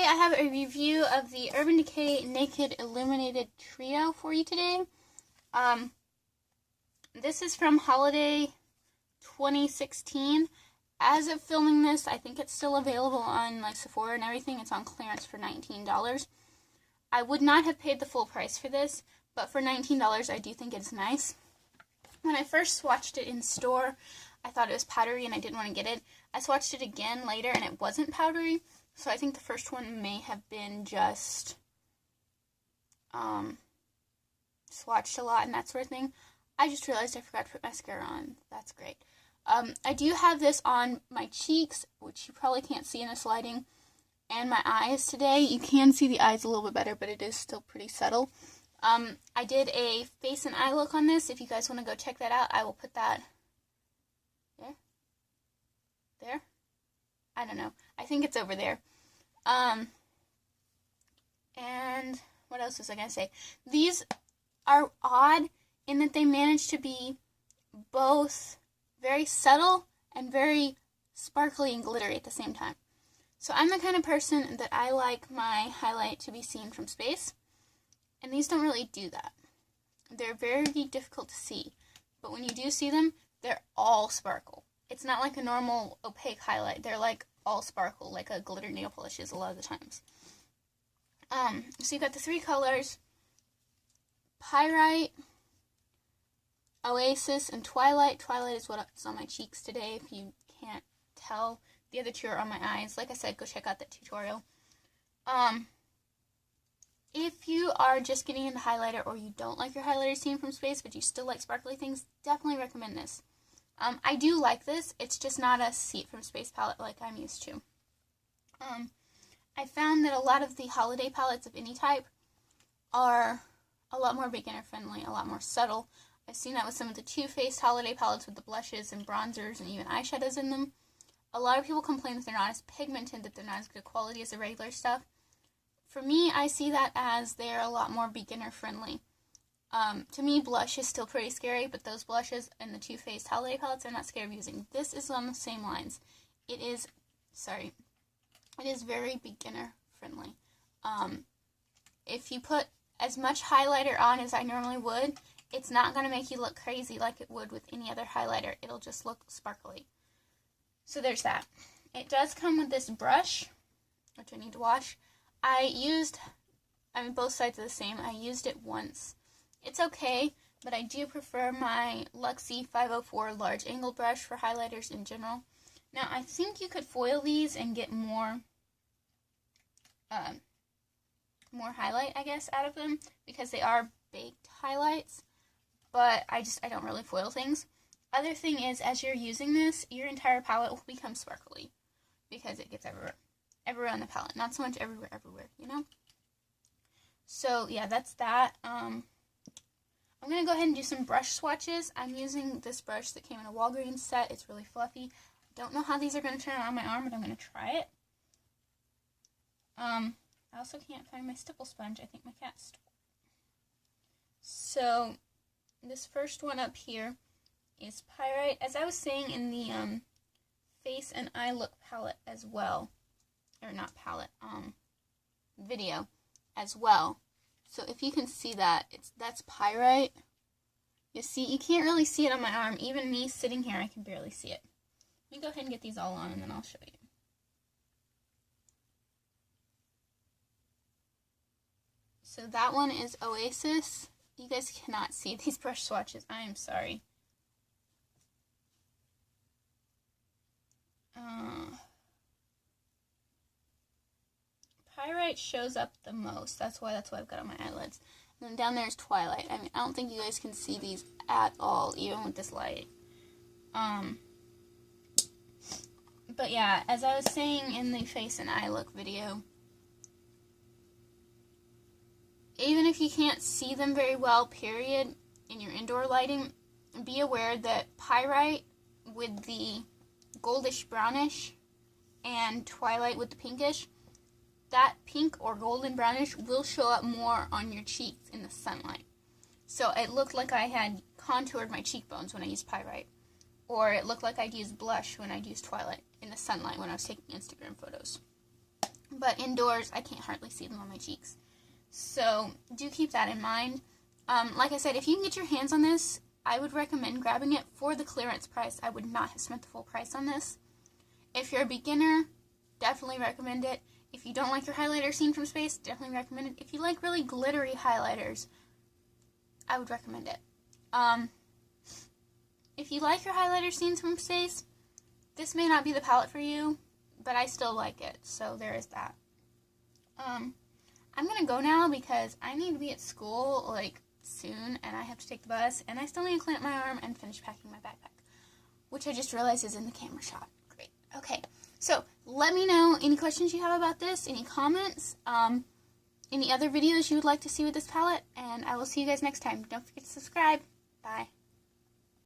I have a review of the Urban Decay Naked Illuminated Trio for you today. This is from Holiday 2016. As of filming this, I think it's still available on like Sephora and everything. It's on clearance for $19. I would not have paid the full price for this, but for $19 I do think it's nice. When I first swatched it in store, I thought it was powdery and I didn't want to get it. I swatched it again later and it wasn't powdery. So I think the first one may have been just swatched a lot and that sort of thing. I just realized I forgot to put mascara on. That's great. I do have this on my cheeks, which you probably can't see in this lighting, and my eyes today. You can see the eyes a little bit better, but it is still pretty subtle. I did a face and eye look on this. If you guys want to go check that out, I will put that there. I don't know. I think it's over there. And what else was I going to say? These are odd in that they manage to be both very subtle and very sparkly and glittery at the same time. So I'm the kind of person that I like my highlight to be seen from space, and these don't really do that. They're very difficult to see, but when you do see them, they're all sparkle. It's not like a normal opaque highlight. They're like all sparkle, like a glitter nail polish is a lot of the times. So you've got the three colors: Pyrite, Oasis, and Twilight. Twilight is what's on my cheeks today, if you can't tell. The other two are on my eyes. Like I said, go check out that tutorial. If you are just getting into highlighter, or you don't like your highlighter seen from space, but you still like sparkly things, definitely recommend this. I do like this. It's just not a see it from space palette like I'm used to. I found that a lot of the holiday palettes of any type are a lot more beginner friendly, a lot more subtle. I've seen that with some of the Too Faced holiday palettes with the blushes and bronzers and even eyeshadows in them. A lot of people complain that they're not as pigmented, that they're not as good quality as the regular stuff. For me, I see that as they're a lot more beginner friendly. To me, blush is still pretty scary, but those blushes and the Too Faced holiday palettes I'm not scared of using. This is on the same lines. It is very beginner friendly. If you put as much highlighter on as I normally would, it's not going to make you look crazy like it would with any other highlighter. It'll just look sparkly. So there's that. It does come with this brush, which I need to wash. Both sides are the same. I used it once. It's okay, but I do prefer my Luxie 504 large angle brush for highlighters in general. Now, I think you could foil these and get more highlight, I guess, out of them, because they are baked highlights, but I don't really foil things. Other thing is, as you're using this, your entire palette will become sparkly, because it gets everywhere on the palette. Not so much everywhere, you know? So, yeah, that's that. I'm going to go ahead and do some brush swatches. I'm using this brush that came in a Walgreens set. It's really fluffy. I don't know how these are going to turn out on my arm, but I'm going to try it. I also can't find my stipple sponge. I think my cat stole it. So, this first one up here is Pyrite. As I was saying in the face and eye look palette as well, or not palette, video as well. So if you can see that, that's Pyrite. You see, you can't really see it on my arm. Even me sitting here, I can barely see it. Let me go ahead and get these all on, and then I'll show you. So that one is Oasis. You guys cannot see these brush swatches. I am sorry. Pyrite shows up the most. That's why I've got on my eyelids. And then down there is Twilight. I mean, I don't think you guys can see these at all, even with this light. But yeah, as I was saying in the face and eye look video, even if you can't see them very well, period, in your indoor lighting, be aware that Pyrite with the goldish brownish and Twilight with the pinkish, that pink or golden brownish will show up more on your cheeks in the sunlight. So it looked like I had contoured my cheekbones when I used Pyrite. Or it looked like I'd used blush when I'd used Twilight in the sunlight when I was taking Instagram photos. But but indoors I can't hardly see them on my cheeks. So do keep that in mind. Like I said, if you can get your hands on this, I would recommend grabbing it for the clearance price. I would not have spent the full price on this. If you're a beginner, definitely recommend it. If you don't like your highlighter seen from space, definitely recommend it. If you like really glittery highlighters, I would recommend it. If you like your highlighter seen from space, this may not be the palette for you, but I still like it, so there is that. I'm gonna go now because I need to be at school, like, soon, and I have to take the bus, and I still need to clean up my arm and finish packing my backpack, which I just realized is in the camera shot. Great. Okay, so let me know any questions you have about this, any comments, any other videos you would like to see with this palette, and I will see you guys next time. Don't forget to subscribe. Bye.